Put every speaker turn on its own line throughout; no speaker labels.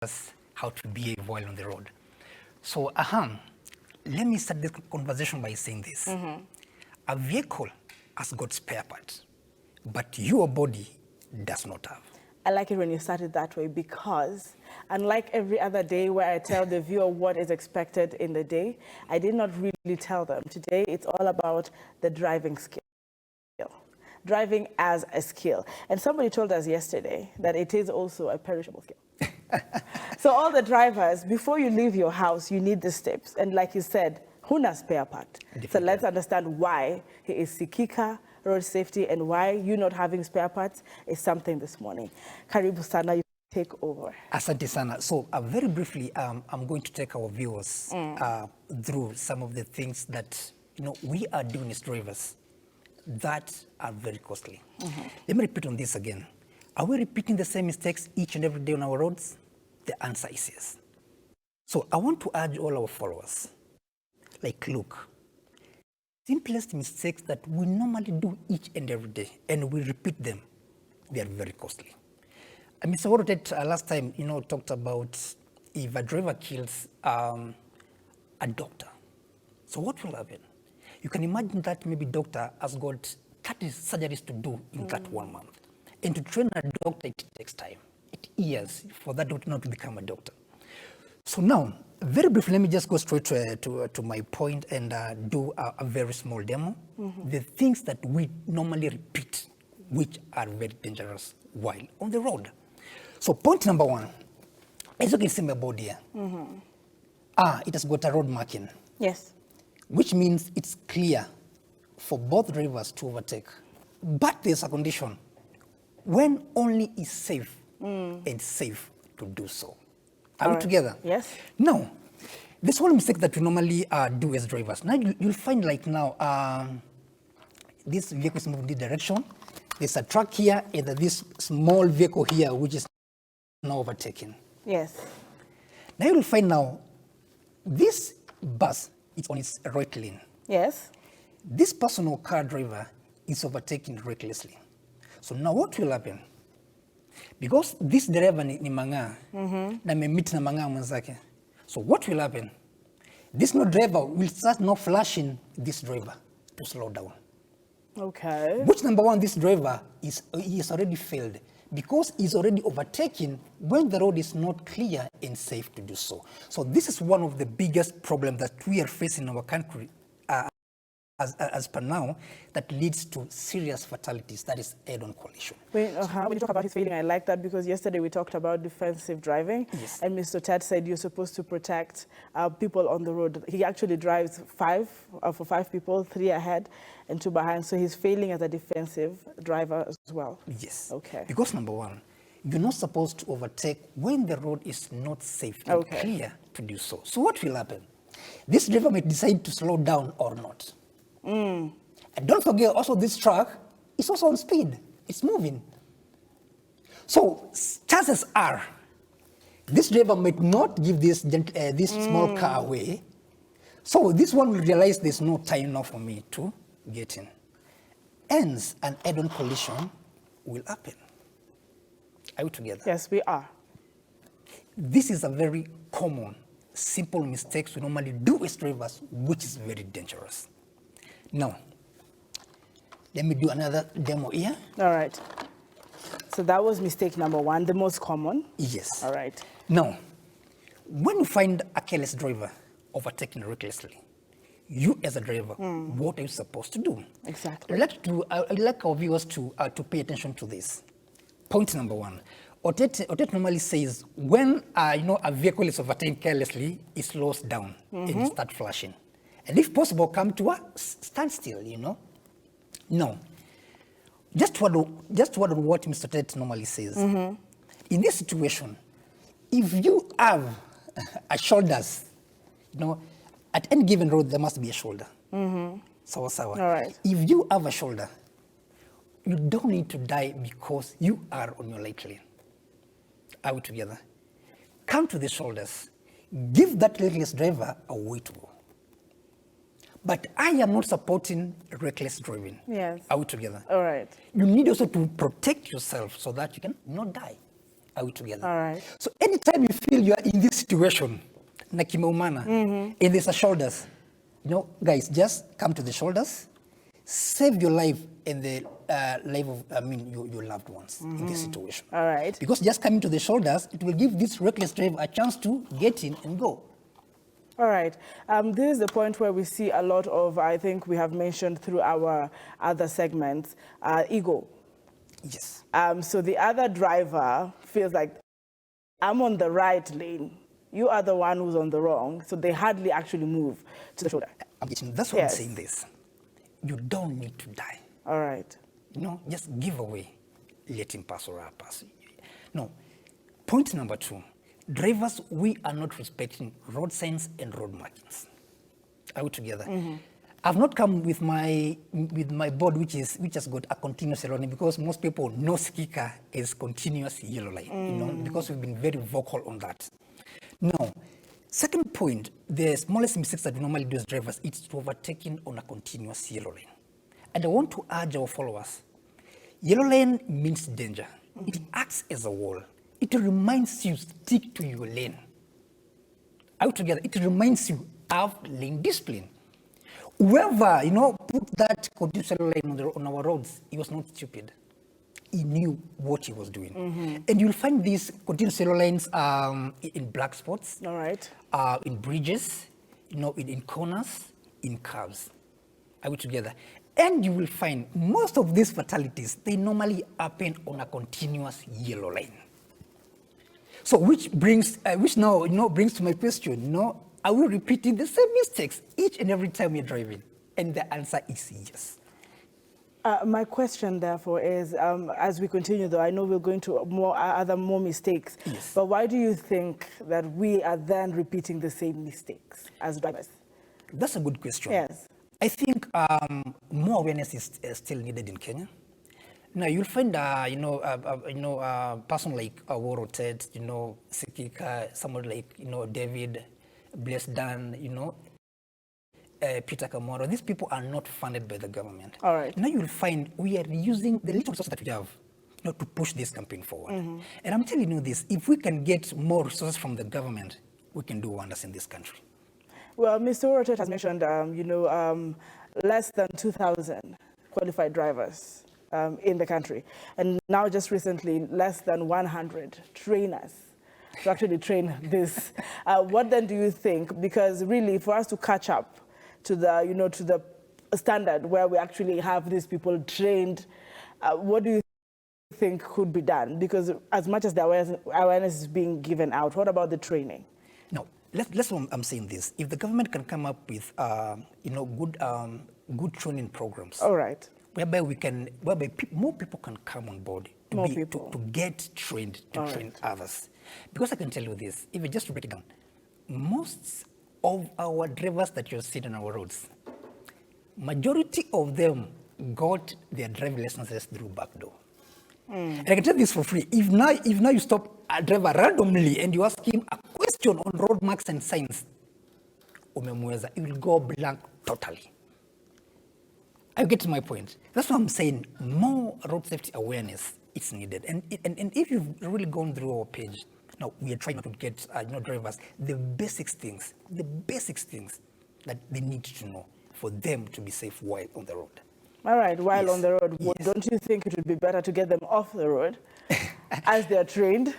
us how to behave while on the road. So, let me start this conversation by saying this. A vehicle has got spare parts, but your body does not have.
I like it when you start it that way because unlike every other day where I tell the viewer what is expected in the day, I did not really tell them. Today, it's all about the driving skill. Driving as a skill. And somebody told us yesterday that it is also a perishable skill. So all the drivers, before you leave your house, you need the steps. And like you said, huna spare part. So let's understand why he is Sikika road safety and why you not having spare parts is something this morning. Karibu sana, you take over.
Asante sana. So very briefly, I'm going to take our viewers through some of the things that we are doing as drivers that are very costly. Let me repeat on this again. Are we repeating the same mistakes each and every day on our roads? The answer is yes. So I want to urge all our followers, like, look, simplest mistakes that we normally do each and every day, and we repeat them, they are very costly. Mr. Worotet last time, talked about if a driver kills a doctor. So what will happen? You can imagine that maybe doctor has got 30 surgeries to do in that 1 month. And to train a doctor, it takes time. It years for that doctor not to become a doctor. So now, very briefly, let me just go straight to my point and do a very small demo. The things that we normally repeat, which are very dangerous while on the road. So point number one, as you can see my board here, it has got a road marking.
Yes.
Which means it's clear for both drivers to overtake. But there's a condition, when only is safe and safe to do so. Are we together?
Yes.
Now, this one mistake that we normally do as drivers. Now you'll find like now, this vehicle is moving in this direction. There's a truck here and this small vehicle here, which is now overtaken.
Yes.
Now you'll find now, this bus is on its right lane.
Yes.
This person or car driver is overtaking recklessly. So now what will happen? Because this driver ni manga, na meet na manga mwenzake. So what will happen? This no driver will start now flashing this driver to slow down.
Okay.
Which number one, this driver he has already failed because he's already overtaken when the road is not clear and safe to do so. So this is one of the biggest problems that we are facing in our country as per now, that leads to serious fatalities, that is head-on collision.
When you talk about his failing, I like that because yesterday we talked about defensive driving.
Yes.
And Mr. Ted said you're supposed to protect people on the road. He actually drives for five people, 3 ahead and 2 behind. So he's failing as a defensive driver as well.
Yes.
Okay.
Because number one, you're not supposed to overtake when the road is not safe and clear to do so. So what will happen? This driver may decide to slow down or not. And don't forget also this truck is also on speed. It's moving. So chances are this driver might not give this small car away. So this one will realize there's no time now for me to get in. Hence, an head-on collision will happen. Are we together?
Yes, we are.
This is a very common, simple mistakes we normally do as drivers, which is very dangerous. Now, let me do another demo here.
All right. So that was mistake number one, the most common.
Yes.
All right.
Now, when you find a careless driver overtaking recklessly, you as a driver, what are you supposed to do?
Exactly.
I'd like our viewers to pay attention to this. Point number one. Otet normally says when a vehicle is overtaken carelessly, it slows down and start flashing. And if possible, come to a standstill, No. Just what Mr. Ted normally says. In this situation, if you have a shoulders, at any given road, there must be a shoulder. Sawa.
All right.
If you have a shoulder, you don't need to die because you are on your right lane. Are we together? Come to the shoulders. Give that reckless driver a way to go. But I am not supporting reckless driving.
Yes.
Are we together?
All right.
You need also to protect yourself so that you can not die. Are we together?
All right.
So anytime you feel you are in this situation, na kimeumana, and there's a shoulders, guys, just come to the shoulders, save your life and the life of, your loved ones in this situation.
All right.
Because just coming to the shoulders, it will give this reckless driver a chance to get in and go.
All right. This is the point where we see a lot of, I think we have mentioned through our other segments, ego.
Yes.
So the other driver feels like, I'm on the right lane. You are the one who's on the wrong. So they hardly actually move to the shoulder.
That's why I'm saying this. You don't need to die.
All right.
Just give away. Let him pass or I'll pass. No. Point number 2. Drivers, we are not respecting road signs and road markings. Are we together? I've not come with my board, which has got a continuous yellow line, because most people know Sikika is continuous yellow line, because we've been very vocal on that. Now, second point, the smallest mistakes that we normally do as drivers, it's overtaking on a continuous yellow lane. And I want to urge our followers, yellow lane means danger. It acts as a wall. It reminds you, stick to your lane. Are we together? It reminds you of lane discipline. Whoever, put that continuous yellow lane on our roads, he was not stupid. He knew what he was doing. And you'll find these continuous yellow lines in black spots.
All right.
In bridges, in corners, in curves. Are we together? And you will find most of these fatalities, they normally happen on a continuous yellow line. So which now brings to my question, are we repeating the same mistakes each and every time we're driving? And the answer is yes.
My question, therefore, is as we continue, though, I know we're going to more mistakes.
Yes.
But why do you think that we are then repeating the same mistakes as drivers?
That's a good question.
Yes.
I think more awareness is still needed in Kenya. Now you'll find, a person like Woro Ted, Sikika, someone like, David, Blessed Dan, Peter Kamoro. These people are not funded by the government.
All right.
Now you'll find we are using the little resources that we have, to push this campaign forward. And I'm telling you this: if we can get more resources from the government, we can do wonders in this country.
Well, Mr. Orotet has mentioned, less than 2,000 qualified drivers in the country, and now just recently, less than 100 trainers to actually train this. What then do you think? Because really, for us to catch up to the, to the standard where we actually have these people trained, what do you think could be done? Because as much as the awareness is being given out, what about the training?
No, I'm saying this. If the government can come up with, good training programs.
All right.
Whereby more people can come on board to get trained, to train others. Because I can tell you this, if you just break it down, most of our drivers that you're seeing on our roads, majority of them got their driving licenses through backdoor. And I can tell this for free. If now you stop a driver randomly and you ask him a question on road marks and signs, umemweza, it will go blank totally. I get to my point. That's what I'm saying. More road safety awareness is needed. And if you've really gone through our page, now we are trying to get drivers the basic things that they need to know for them to be safe while on the road.
All right, while on the road,
Yes.
don't you think it would be better to get them off the road as they're trained?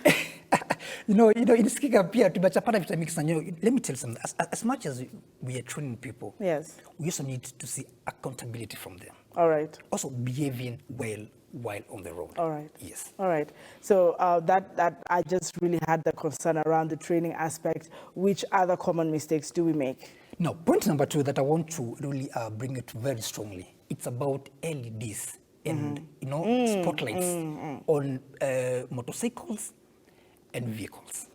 in Sikika pia tumechapata vitu mix na let me tell you something. As much as we are training people,
Yes.
we also need to see accountability from them.
All right.
Also behaving well while on the road.
All right.
Yes.
All right. So that I just really had the concern around the training aspect. Which other common mistakes do we make?
Now, point number 2 that I want to really bring it very strongly. It's about LEDs and spotlights on motorcycles and vehicles.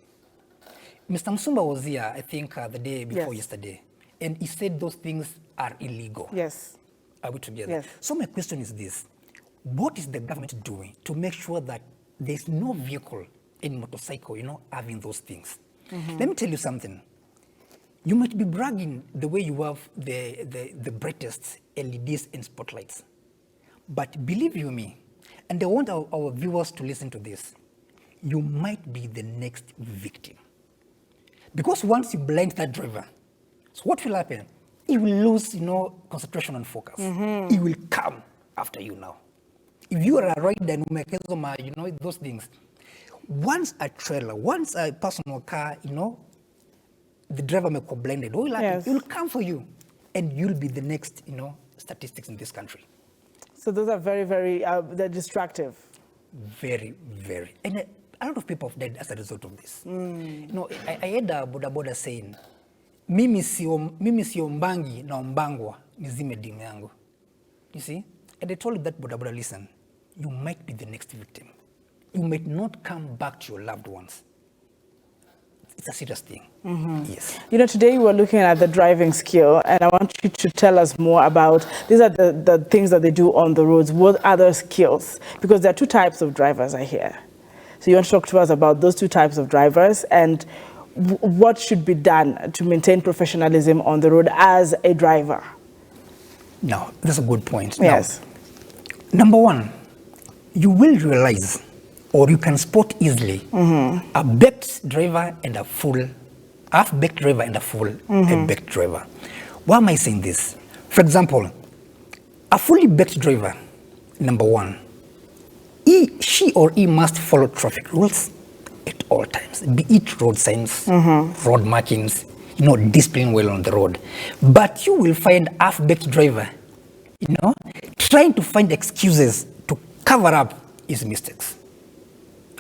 Mr. Musumba was here, I think, the day before yesterday, and he said those things are illegal.
Yes.
Are we together?
Yes.
So my question is this: what is the government doing to make sure that there's no vehicle in motorcycle, having those things? Let me tell you something. You might be bragging the way you have the brightest LEDs and spotlights. But believe you me, and I want our viewers to listen to this, you might be the next victim. Because once you blind that driver, so what will happen? He will lose, concentration and focus. He will come after you now. If you are a rider and those things, once a trailer, once a personal car, the driver may go blinded, what will happen?
Yes.
He will come for you, and you'll be the next, statistics in this country.
So those are very, very, they're destructive.
Very, very. And a lot of people have died as a result of this. I heard a boda boda saying, mimi sio mbangi na mbangwa nizime dimu yangu. You see? And I told that boda boda, listen, you might be the next victim. You might not come back to your loved ones. It's a serious thing. Yes.
Today we're looking at the driving skill, and I want you to tell us more about, these are the things that they do on the roads. What other skills? Because there are two types of drivers, I hear. So you want to talk to us about those two types of drivers and what should be done to maintain professionalism on the road as a driver?
No, that's a good point.
Yes.
Now, number one, you will realize, or you can spot easily, a baked driver and a full, half-baked driver and a full baked driver. Why am I saying this? For example, a fully baked driver, number one, she or he must follow traffic rules at all times, be it road signs, road markings, discipline well on the road. But you will find half-baked driver, trying to find excuses to cover up his mistakes.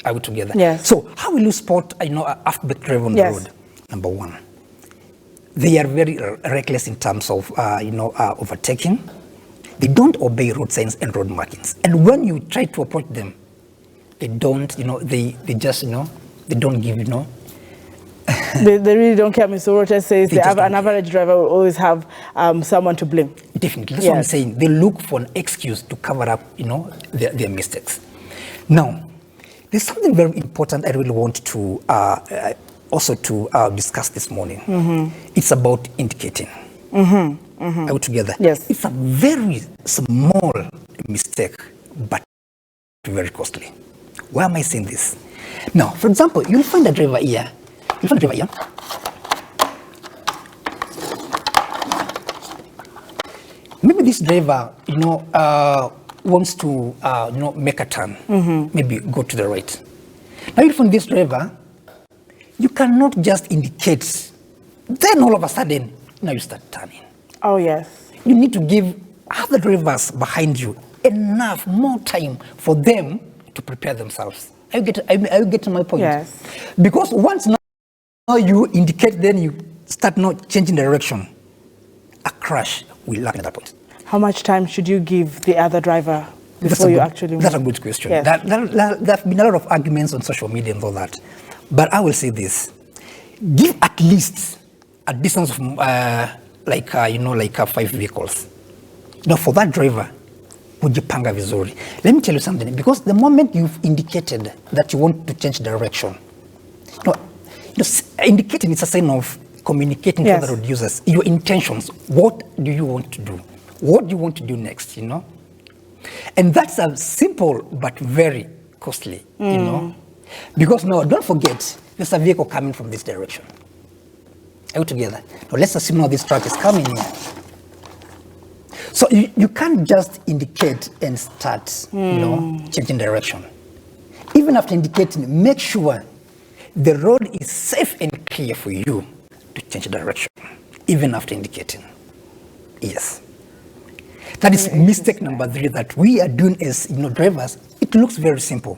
Are we together?
Yes.
So how will you spot, a half-baked driver on the road? Number one, they are very reckless in terms of, overtaking. They don't obey road signs and road markings. And when you try to approach them, they don't, they just, they don't give,
they really don't care. Mr. Rocha says an average driver will always have someone to blame.
Definitely. That's what I'm saying. They look for an excuse to cover up, their mistakes. Now, there's something very important I really want to also to discuss this morning. It's about indicating. Are we together?
Yes.
It's a very small mistake, but very costly. Why am I saying this? Now, for example, you'll find a driver here. Maybe this driver, wants to, make a turn. Maybe go to the right. Now, you'll find this driver, you cannot just indicate. Then all of a sudden, now you start turning.
Oh, yes.
You need to give other drivers behind you more time for them to prepare themselves. Are you getting my point?
Yes.
Because once now you indicate, then you start not changing direction. A crash will happen at that point.
How much time should you give the other driver before you actually move?
That's a good question.
Yes.
There have been a lot of arguments on social media and all that. But I will say this. Give at least a distance of like 5 vehicles. Now for that driver, kujipanga vizuri. Let me tell you something. Because the moment you've indicated that you want to change direction, indicating is a sign of communicating to the road users. Your intentions. What do you want to do? What do you want to do next? And that's a simple but very costly. Because now don't forget, there's a vehicle coming from this direction. Are we together? Now let's assume now this truck is coming here. So you can't just indicate and start, changing direction. Even after indicating, make sure the road is safe and clear for you to change direction, even after indicating. Yes. That is mistake number 3 that we are doing as drivers. It looks very simple,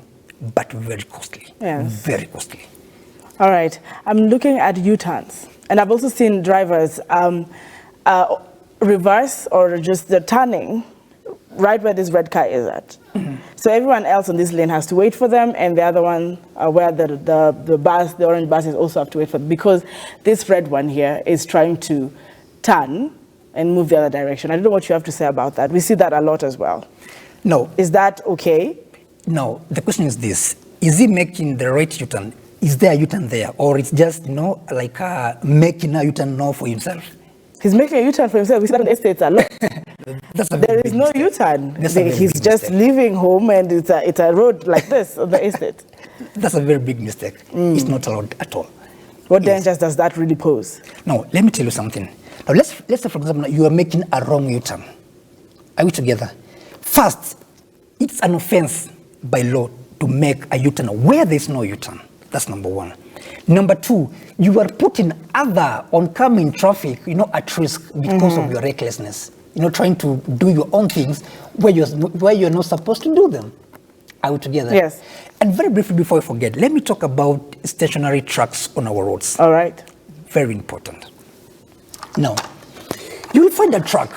but very costly.
Yes.
Very costly.
All right. I'm looking at U-turns, and I've also seen drivers reverse or just the turning right where this red car is at. So everyone else on this lane has to wait for them, and the other one where the orange bus is also have to wait for them, because this red one here is trying to turn and move the other direction. I don't know what you have to say about that. We see that a lot as well.
No.
Is that okay?
No. The question is this. Is he making the right U-turn? Is there a U-turn there? Or it's just, making a U-turn now for himself?
He's making a U-turn for himself. We see that on the estates a lot. There is no U-turn. He's just leaving home, and it's a road like this on the estate.
That's a very big mistake. It's not allowed at all.
What dangers does that really pose?
Now, let me tell you something. Now, let's say, for example, you are making a wrong U-turn. Are we together? First, it's an offense by law to make a U-turn where there's no U-turn. That's number one. Number two, you are putting other oncoming traffic, at risk because of your recklessness. Trying to do your own things where you're not supposed to do them. Are we together?
Yes.
And very briefly before I forget, let me talk about stationary trucks on our roads.
All right.
Very important. Now, you will find a truck.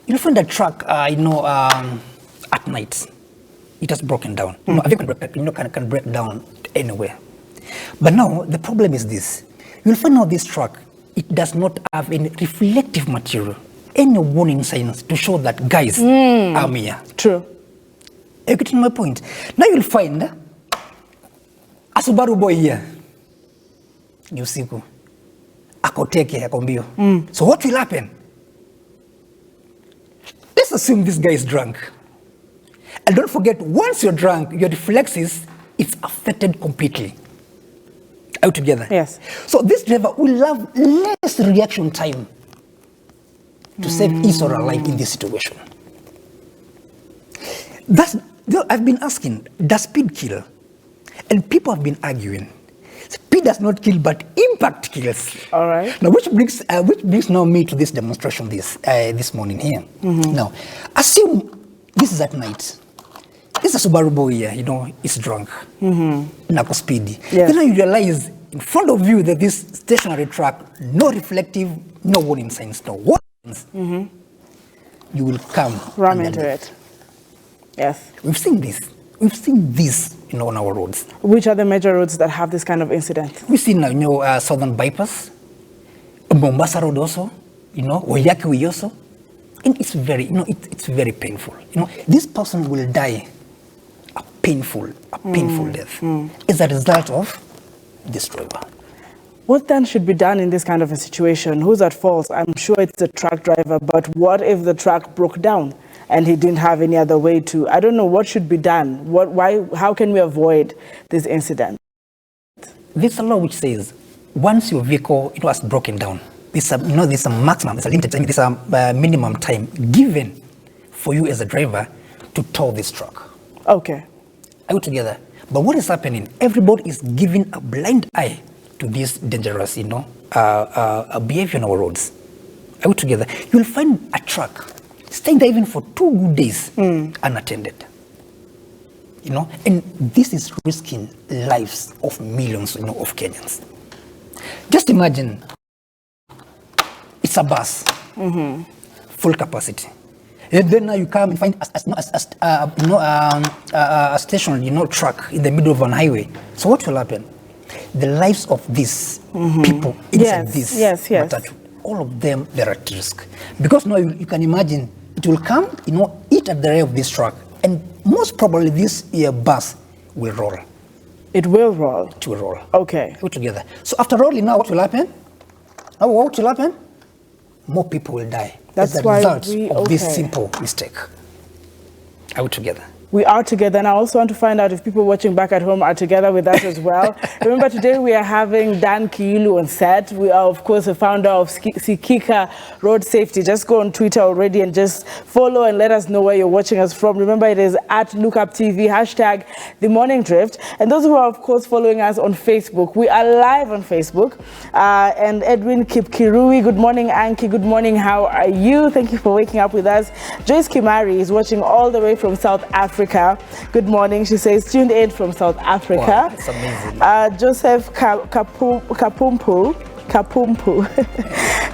You'll find a truck, at night. It has broken down. A vehicle can break down anywhere. But now, the problem is this. You'll find now this truck, it does not have any reflective material, any warning signs to show that, guys, I'm here.
True.
Are you getting my point? Now you'll find a Subaru boy here. Ni usiku. Akoteke, akombio. So what will happen? Let's assume this guy is drunk. And don't forget, once you're drunk, your reflexes, it's affected completely. Are you together?
Yes.
So this driver will have less reaction time to save his or her life in this situation. I've been asking, does speed kill? And people have been arguing. Speed does not kill, but impact kills.
All right.
Now, which brings now me to this demonstration this morning here. Now, assume this is at night. This is a Subaru boy here, he's drunk. Narco speedy.
Yes.
Then you realize in front of you that this stationary truck, no reflective, no warning signs, no warnings. You will come.
Ram into it. Yes.
We've seen this. We've seen this, on our roads.
Which are the major roads that have this kind of incident?
We've seen now, Southern Bypass, Mombasa Road also, Oyaki also. And it's very, it's very painful. This person will die a painful death as a result of this driver.
What then should be done in this kind of a situation? Who's at fault? I'm sure it's the truck driver, but what if the truck broke down and he didn't have any other way to? I don't know what should be done. How can we avoid this incident?
There's a law which says once your vehicle has broken down, there's a maximum, there's a limited time, there's a minimum time given for you as a driver to tow this truck.
Okay.
Are we together? But what is happening? Everybody is giving a blind eye to this dangerous, behavior on our roads. Are we together? You'll find a truck staying there even for 2 good days unattended. And this is risking lives of millions, of Kenyans. Just imagine, it's a bus, full capacity. And then now you come and find a station, truck in the middle of an highway. So what will happen? The lives of these people inside this, all of them, they're at risk. Because now you can imagine, it will come, eat at the rear of this truck, and most probably this bus will roll.
It will roll?
It will roll.
Okay.
Put together. So after rolling now, what will happen? More people will die.
That's
as a result of this simple mistake. Are we together?
We are together, and I also want to find out if people watching back at home are together with us as well. Remember, today we are having Dan Kiulu on set. We are, of course, the founder of Sikika Road Safety. Just go on Twitter already and just follow and let us know where you're watching us from. Remember, it is at LookUpTV, #The Morning Drift. And those who are, of course, following us on Facebook, we are live on Facebook. And Edwin Kipkirui, good morning, Anki. Good morning, how are you? Thank you for waking up with us. Joyce Kimari is watching all the way from South Africa. Good morning. She says, tuned in from South Africa.
Wow, that's amazing.
Joseph Kapumpu.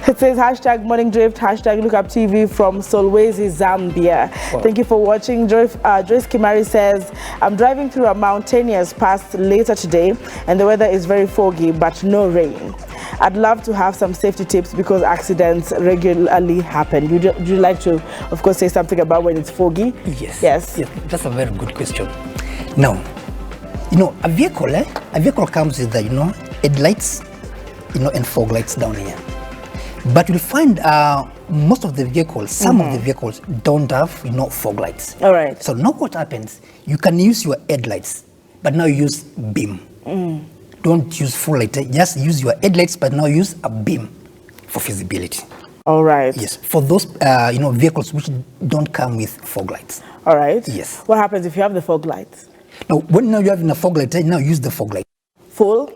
It says #Morning Drift, #LookUpTV from Solwezi, Zambia. Wow. Thank you for watching. Joyce Kimari says, I'm driving through a mountainous pass later today and the weather is very foggy but no rain. I'd love to have some safety tips because accidents regularly happen. Would you like to, of course, say something about when it's foggy?
Yes.
Yes.
That's a very good question. Now, a vehicle comes with headlights, and fog lights down here. But you'll find most of the vehicles, some of the vehicles don't have, fog lights.
All right.
So now what happens, you can use your headlights, but now use beam. Don't use full light, just use your headlights, but now use a beam for visibility.
All right.
Yes, for those, vehicles which don't come with fog lights.
All right.
Yes.
What happens if you have the fog lights?
Now, when now you're having a fog light, now use the fog light.
Full?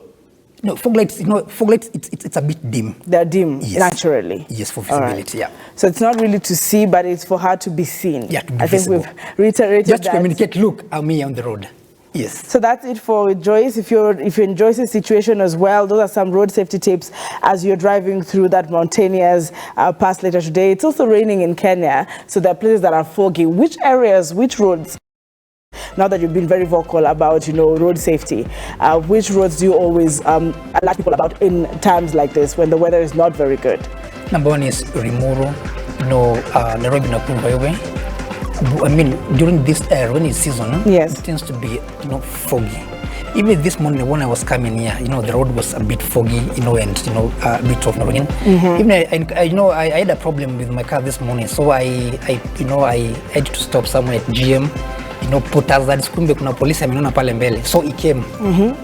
No, fog lights, it's a bit dim.
They're dim,
Yes.
naturally.
Yes, for
All
visibility, yeah.
So it's not really to see, but it's for her to be seen.
Yeah, to be
I think
visible.
we've reiterated
Just to
that.
communicate, look, I'm here on the road. Yes.
So that's it for Joyce. If you're in Joyce's situation as well, those are some road safety tips as you're driving through that mountainous pass later today. It's also raining in Kenya, so there are places that are foggy. Which areas, which roads? Now that you've been very vocal about, road safety, which roads do you always alert people about in times like this when the weather is not very good?
Number one is Rimuru, Nairobi Nakuru Highway. I mean, during this rainy season,
Yes.
it tends to be, foggy. Even this morning when I was coming here, the road was a bit foggy, and a bit of rain. Even I had a problem with my car this morning, so I had to stop somewhere at GM. Put hazards, kumbe kuna polisi amenona pale mbele, so he came.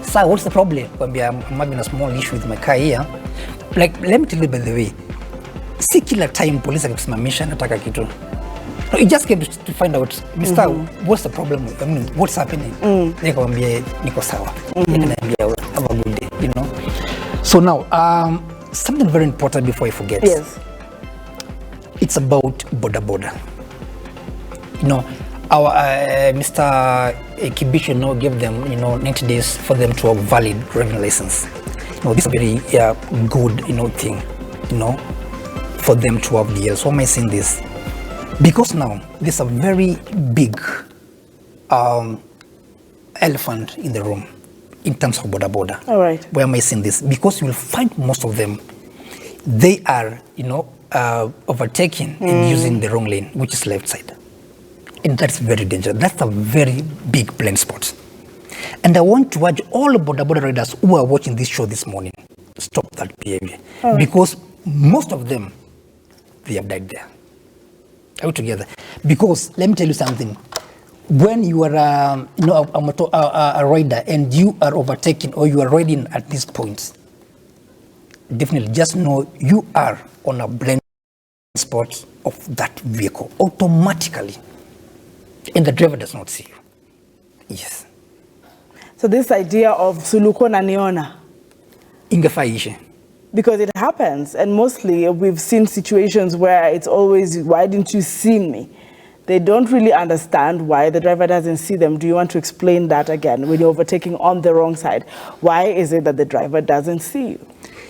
So what's the problem? I'm having a small issue with my car here. Like, let me tell you by the way, si kila time polisi akikusimamisha nataka kitu. No, he just came to find out, Mr. What's the problem? I mean, what's happening? Nikamwambia niko sawa. Nikamwambia have a good day, So now, something very important before I forget.
Yes.
It's about boda boda. Our Mr. Kibishi gave them 90 days for them to have valid driving license. This is a very good thing for them to have the years. So why am I saying this? Because now there's a very big elephant in the room in terms of boda boda.
All right.
Why am I saying this? Because you will find most of them, they are overtaking and using the wrong lane, which is left side. And that's very dangerous. That's a very big blind spot. And I want to urge all the boda riders who are watching this show this morning, stop that behavior. Because most of them, they have died there. Are we together? Because let me tell you something. When you are a rider and you are overtaking or you are riding at this point, definitely just know you are on a blind spot of that vehicle automatically. And the driver does not see you. Yes.
So this idea of suluko na niona.
Ingefaishe.
Because it happens, and mostly we've seen situations where it's always, why didn't you see me? They don't really understand why the driver doesn't see them. Do you want to explain that again? When you're overtaking on the wrong side, why is it that the driver doesn't see you?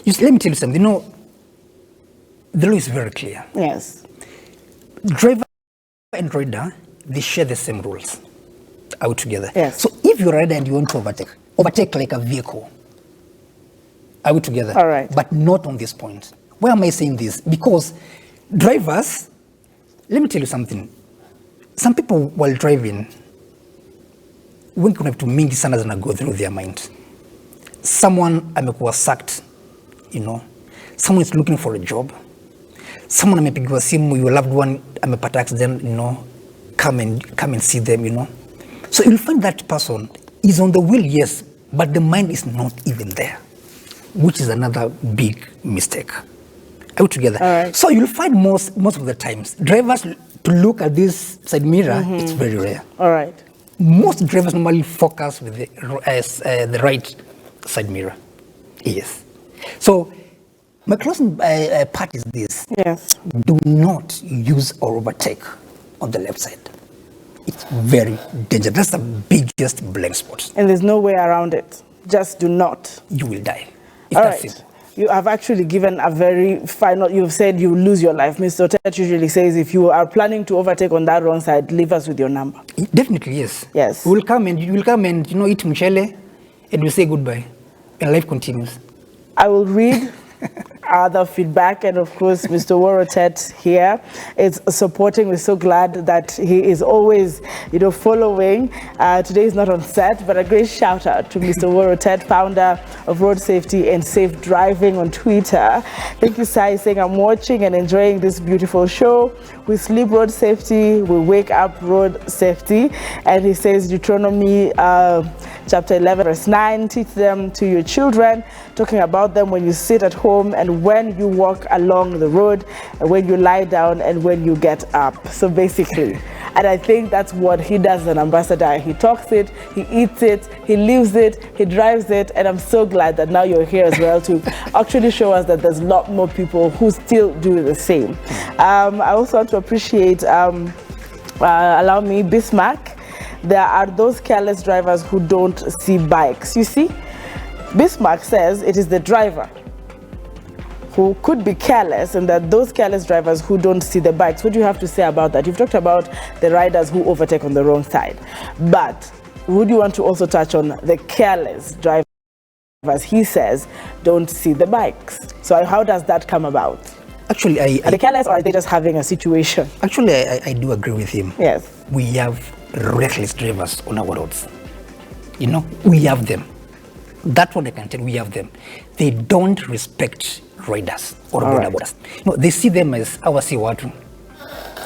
Let me tell you something. The law is very clear.
Yes.
Driver and rider, they share the same rules out together.
Yes.
So if you're a rider and you want to overtake like a vehicle, are we together?
All right.
But not on this point. Why am I saying this? Because drivers, let me tell you something. Some people while driving, when kuna vitu mingi sana zina go through their mind. Someone amekuwa sacked, Someone is looking for a job. Someone amepigiwa simu, your loved one amepata accident, come and see them, So you'll find that person is on the wheel, yes, but the mind is not even there, which is another big mistake. Are we together?
All right.
So you'll find most of the times, drivers to look at this side mirror, it's very rare.
All right.
Most drivers normally focus with the right side mirror. Yes. So my closing part is this.
Yes.
Do not use or overtake on the left side. It's very dangerous. That's the biggest blind spot.
And there's no way around it. Just do not.
You will die.
All right. You have actually given a very final, you've said you lose your life. Mr. Otet usually says if you are planning to overtake on that wrong side, leave us with your number.
Definitely, yes.
Yes.
You will come and eat mchele and we say goodbye. And life continues.
I will read other feedback, and of course, Mr. Worotet here is supporting. We're so glad that he is always, following. Today is not on set, but a great shout out to Mr. Worotet, founder of road safety and safe driving on Twitter. Thank you, Sai, saying I'm watching and enjoying this beautiful show. We sleep road safety, we wake up road safety. And he says Deuteronomy chapter 11 verse 9, teach them to your children, talking about them when you sit at home and when you walk along the road, and when you lie down and when you get up. So basically, and I think that's what he does as an ambassador. He talks it, he eats it, he lives it, he drives it, and I'm so glad that now you're here as well to actually show us that there's a lot more people who still do the same. I also want to appreciate, allow me, Bismarck. There are those careless drivers who don't see bikes. You see, Bismarck says it is the driver who could be careless, and that those careless drivers who don't see the bikes. What do you have to say about that? You've talked about the riders who overtake on the wrong side, but would you want to also touch on the careless drivers, he says, don't see the bikes? So how does that come about?
Actually,
are they careless, or are they just having a situation?
Actually, I do agree with him.
Yes.
We have reckless drivers on our roads. You know, we have them. That's what I can tell you, we have them. They don't respect riders or border. You know, they see them as our siwatu.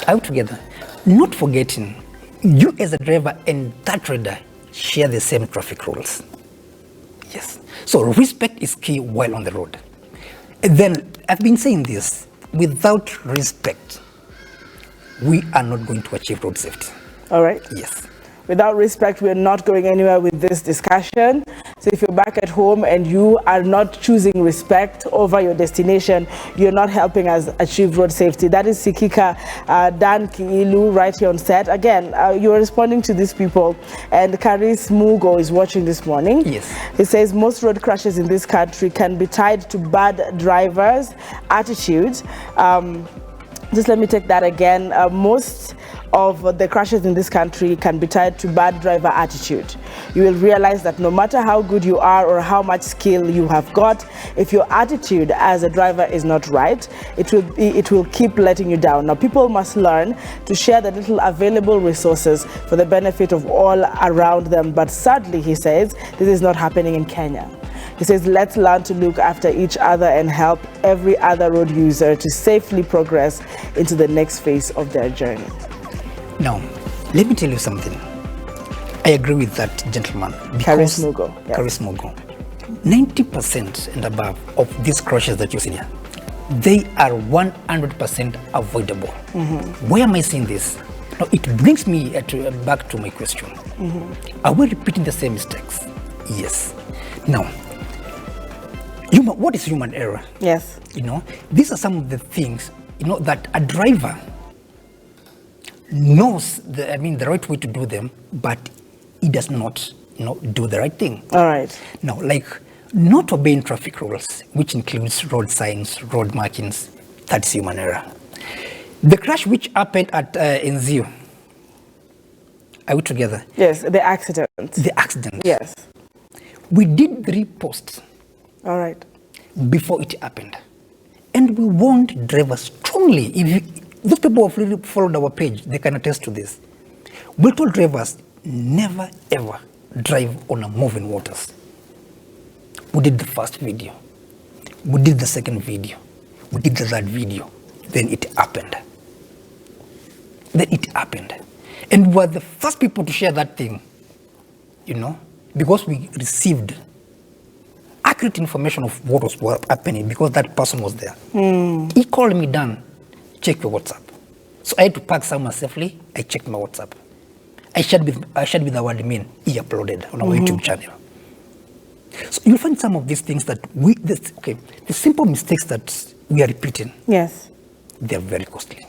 Out together. Not forgetting, you as a driver and that rider share the same traffic rules. Yes. So respect is key while on the road. And then, I've been saying this, without respect, we are not going to achieve road safety.
All right.
Yes.
Without respect, we're not going anywhere with this discussion. So if you're back at home and you are not choosing respect over your destination, you're not helping us achieve road safety. That is Sikika Dan Kiilu right here on set. Again, you're responding to these people, and Karis Mugo is watching this morning.
Yes.
He says most road crashes in this country can be tied to bad drivers' attitudes. Just let me take that again. Most of the crashes in this country can be tied to bad driver attitude. You will realize that no matter how good you are or how much skill you have got, if your attitude as a driver is not right, it will keep letting you down. Now, people must learn to share the little available resources for the benefit of all around them. But sadly, he says, this is not happening in Kenya. He says, let's learn to look after each other and help every other road user to safely progress into the next phase of their journey.
Now, let me tell you something. I agree with that gentleman.
Karis Mugo.
Yes. Karis Mugo. 90% and above of these crashes that you see here, they are 100% avoidable. Why am I saying this? Now, it brings me back to my question. Are we repeating the same mistakes? Yes. Now, what is human error?
Yes.
You know, these are some of the things, you know, that a driver knows the right way to do them, but he does not, you know, do the right thing.
All right.
Now, like not obeying traffic rules, which includes road signs, road markings, that's human error. The crash which happened at Enzio, are we together?
Yes, the accident.
The accident.
Yes.
We did 3 posts.
All right.
Before it happened. And we warned drivers strongly. If those people who have really followed our page, they can attest to this. We told drivers, never ever drive on a moving waters. We did the first video. We did the second video. We did the third video. Then it happened. And we were the first people to share that thing, you know, because we received accurate information of what was happening because that person was there. He called me, Dan, check your WhatsApp. So I had to park somewhere safely. I checked my WhatsApp. I shared with our admin. He uploaded on our YouTube channel. So you'll find some of these things that the simple mistakes that we are repeating.
Yes.
They are very costly.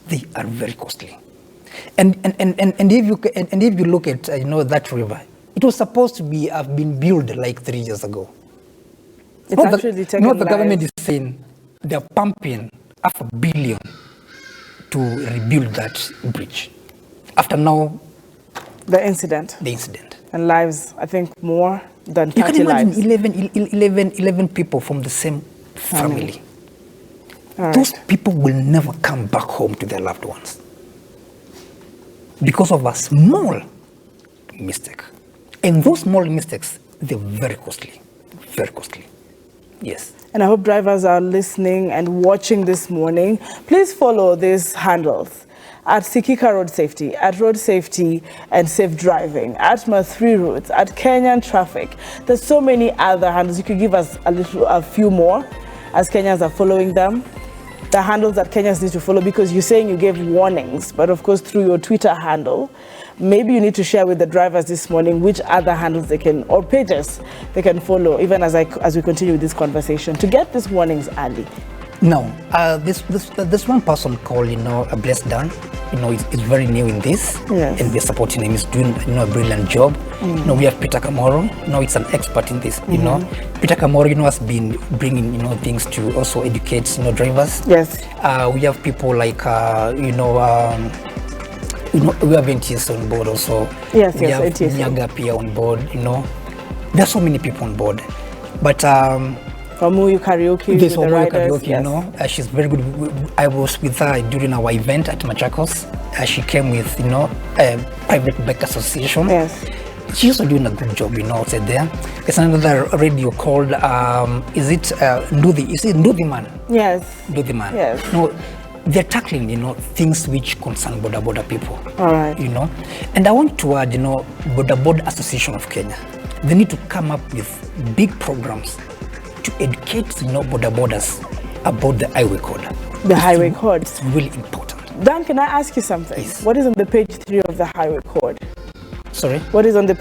They are very costly. And if you look at that river, it was supposed to have been built like 3 years ago.
It's actually taken
the government is saying they're pumping $500 million to rebuild that bridge. After now,
the incident. And lives, I think, more than 30 lives. You
can imagine 11 people from the same family.
Right.
Those people will never come back home to their loved ones because of a small mistake. And those small mistakes, they're very costly. very costly. Yes.
And I hope drivers are listening and watching this morning. Please follow these handles at Sikika Road Safety, at Road Safety and Safe Driving, at Ma3 Routes, at Kenyan Traffic. There's so many other handles. You could give us a few more as Kenyans are following them. The handles that Kenyans need to follow, because you're saying you gave warnings, but of course through your Twitter handle, maybe you need to share with the drivers this morning which other handles they can, or pages they can follow, even as we continue this conversation, to get these warnings early.
No, this one person called, Blessed Dan, is very new in this,
yes.
And we're supporting him. He's doing, a brilliant job. We have Peter Kamoro, it's an expert in this, Peter Kamoro, has been bringing, things to also educate, drivers.
Yes.
We have people like, we have NTS on board also.
Yes,
we have
NTS.
Nyaga Pia on board, There are so many people on board. But
Wamuyu Karaoke,
this
with the riders,
Karaoke,
yes.
She's very good. I was with her during our event at Machakos. She came with, a private bike association.
Yes.
She's also doing a good job, outside there. There's another radio called, is it Ndudhi? Is it Ndudhi Man?
Yes.
Ndudhi Man.
Yes.
They're tackling, things which concern border people.
All right.
And I want to add, Border Association of Kenya. They need to come up with big programs to educate, borders about the highway code.
The highway code.
It's really important.
Dan, can I ask you something?
Yes.
What is on the page 3 of the highway code?
Sorry?
What is on the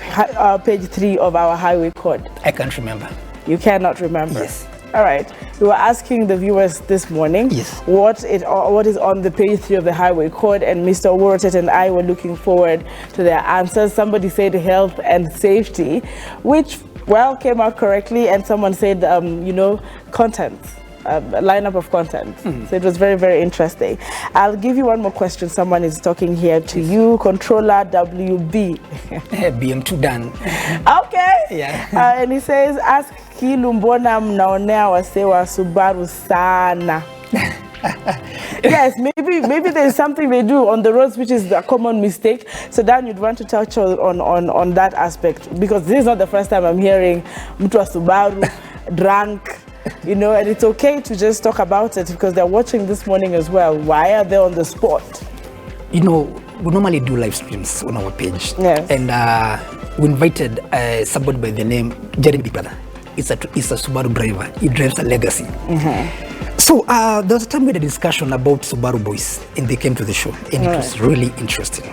page 3 of our highway code?
I can't remember.
You cannot remember?
Yes.
All right. We were asking the viewers this morning,
yes,
what is on the page 3 of the highway code, and Mr. Worotet and I were looking forward to their answers. Somebody said health and safety, which, well, came out correctly, and someone said, content. A lineup of content. So it was very, very interesting. I'll give you one more question. Someone is talking here to you. Controller WB.
BM2 Dan.
Okay.
Yeah.
And he says, ask Kilu mbona mnaonea wase wa Subaru sana. Yes, maybe there's something they do on the roads which is a common mistake. So Dan, you'd want to touch on that aspect, because this is not the first time I'm hearing mtu wa Subaru drunk. And it's okay to just talk about it, because they're watching this morning as well. Why are they on the spot?
We normally do live streams on our page.
Yes.
And we invited somebody by the name Jeremy Big Brother. It's a Subaru driver. He drives a Legacy. So there was a time we had a discussion about Subaru boys, and they came to the show, and it was really interesting.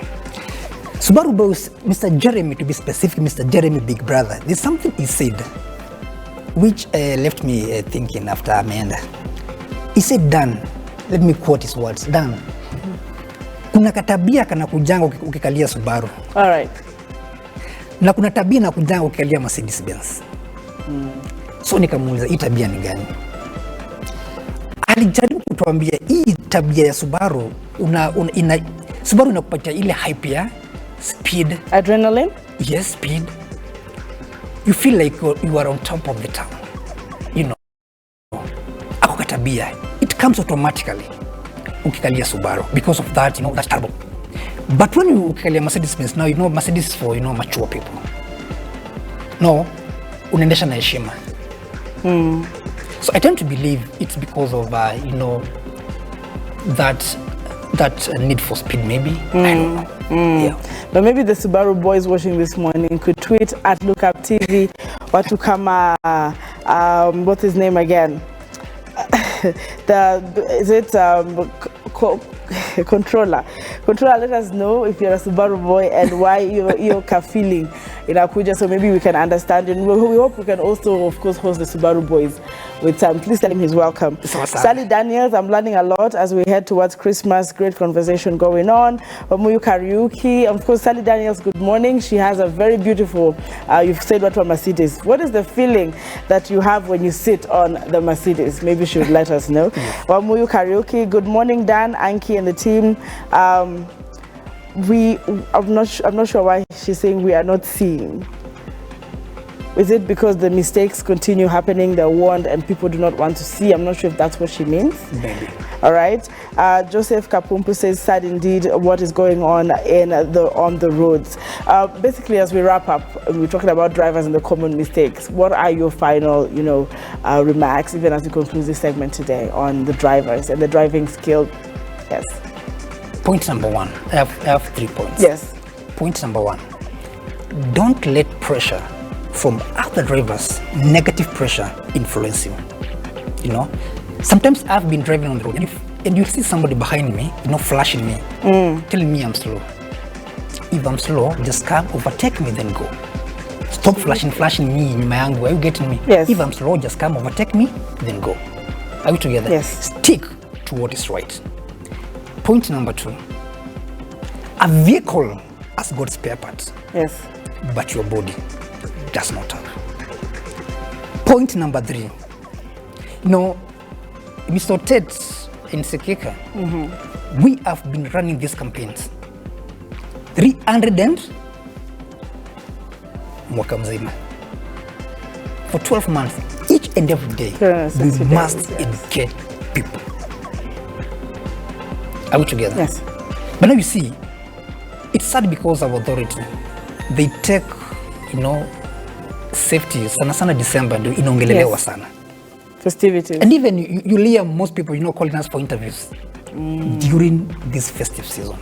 Subaru boys, Mr. Jeremy, to be specific, Mr. Jeremy Big Brother, there's something he said which left me thinking after Amanda. He said, Dan, let me quote his words, Dan, kuna katabia kana kujanga ukikalia Subaru.
All right.
Na kuna tabia na kujanga ukikalia Mercedes Benz. So nikamuuliza, hii tabia ni gani? Alijaribu kutuambia hii tabia ya Subaru, Subaru inakupatia ile hype ya speed.
Adrenaline?
Yes, speed. You feel like you are on top of the town. Ako katabia. It comes automatically. Ukikalia Subaru. Because of that, that's turbo. But when you ukikalia Mercedes Benz, now Mercedes is for, mature people. No, unaendesha na heshima. So I tend to believe it's because of, that need for speed, maybe. I don't know. Yeah.
But maybe the Subaru boys watching this morning could tweet at Lookup TV, watu kama, what's his name again? Controller. Controller, let us know if you're a Subaru boy and why you're feeling in Abuja, so maybe we can understand. And we hope we can also, of course, host the Subaru boys with time. Please tell him he's welcome. Sally Daniels, I'm learning a lot as we head towards Christmas. Great conversation going on. Wamuyu Karaoke. Of course, Sally Daniels, good morning. She has a very beautiful, you've said what a Mercedes. What is the feeling that you have when you sit on the Mercedes? Maybe she would let us know. Wamuyu Karaoke, good morning, Dan, Anki, and the team. I'm not sure why she's saying we are not seeing. Is it because the mistakes continue happening, they're warned and people do not want to see? I'm not sure if that's what she means.
Maybe.
All right. Joseph Kapumpu says, sad indeed what is going on on the roads. Basically, as we wrap up, we're talking about drivers and the common mistakes. What are your final, remarks, even as we conclude this segment today on the drivers and the driving skill? Yes.
Point number one. I have 3 points.
Yes.
Point number one. Don't let pressure from other drivers, negative pressure, influence you. Sometimes I've been driving on the road and you see somebody behind me, flashing me, telling me I'm slow. If I'm slow, just come, overtake me, then go. Stop flashing me in my angle. Are you getting me?
Yes.
If I'm slow, just come, overtake me, then go. Are we together?
Yes.
Stick to what is right. Point number 2. A vehicle has got spare parts.
Yes.
But your body does not have. Point number 3. Mr. Ted in Sekeka, we have been running these campaigns 300 and mwaka mzima for 12 months, each and every day. We must educate people. Are we together?
Yes.
But now you see, it's sad because of authority. They take, safety, sana December, inaongelelewa sana.
Festivities.
And even you hear most people, calling us for interviews during this festive season.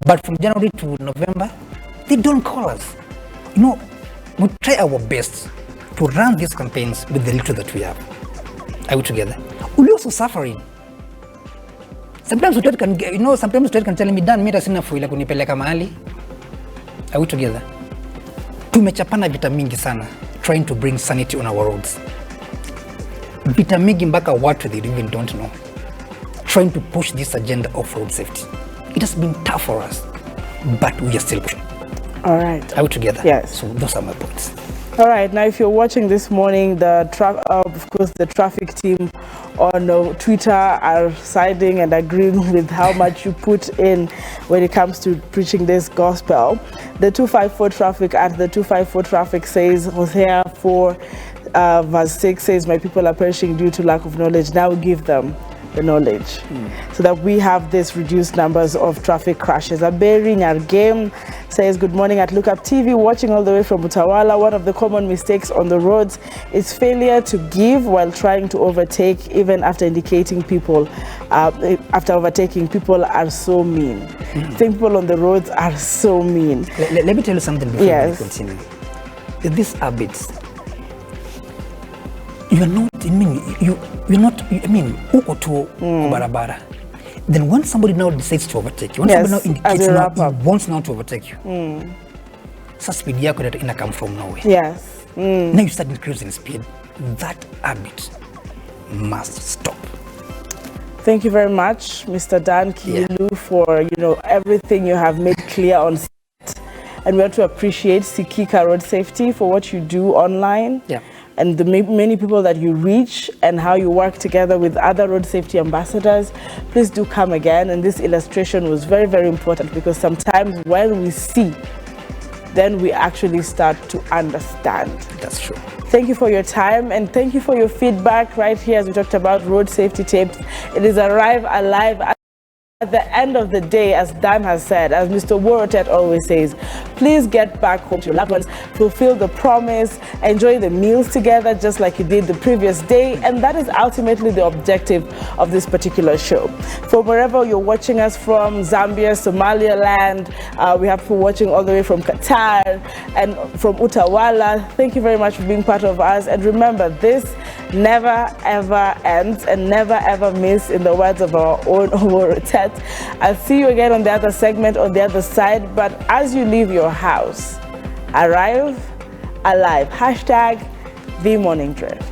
But from January to November, they don't call us. We try our best to run these campaigns with the little that we have. Are we together? We're also suffering. Sometimes Ted can tell me, Dan, mira sina fuila kunipeleka mahali. Are we together? Tumechapana vita mingi sana trying to bring sanity on our roads. Vita mingi mpaka watu they even don't know. Trying to push this agenda of road safety. It has been tough for us, but we are still pushing.
All right.
Are we together?
Yes.
So those are my points.
All right. Now, if you're watching this morning, of course, the traffic team on Twitter are siding and agreeing with how much you put in when it comes to preaching this gospel. The 254 traffic at the 254 traffic says, Hosea 4 verse 6 says, my people are perishing due to lack of knowledge. Now give them the knowledge so that we have this reduced numbers of traffic crashes. Aberi Nyargem says, good morning at Look Up TV, watching all the way from Utawala. One of the common mistakes on the roads is failure to give while trying to overtake, even after indicating people, after overtaking, people are so mean. I think people on the roads are so mean.
Let me tell you something before we continue. These habits, you're not, uko tu barabara. Then when somebody now decides to overtake you, when somebody now indicates he wants now to overtake you, so speed yako ina come from nowhere.
Yes.
Now you start increasing speed. That habit must stop.
Thank you very much, Mr. Dan Kilu, for everything you have made clear on set. And we want to appreciate Sikika Road Safety for what you do online.
Yeah.
And the many people that you reach and how you work together with other road safety ambassadors. Please do come again. And this illustration was very, very important because sometimes when we see, then we actually start to understand.
That's true.
Thank you for your time and thank you for your feedback right here as we talked about road safety tapes. It is Arrive Alive. At the end of the day, as Dan has said, as Mr. Worotet always says, please get back home to your loved ones, fulfill the promise, enjoy the meals together just like you did the previous day, and that is ultimately the objective of this particular show. From wherever you're watching us from, Zambia, Somaliland, we have people watching all the way from Qatar and from Utawala. Thank you very much for being part of us, and remember, this never ever ends and never ever miss, in the words of our own Worotet. I'll see you again on the other segment on the other side, but as you leave your house, arrive alive. #TheMorningDrift.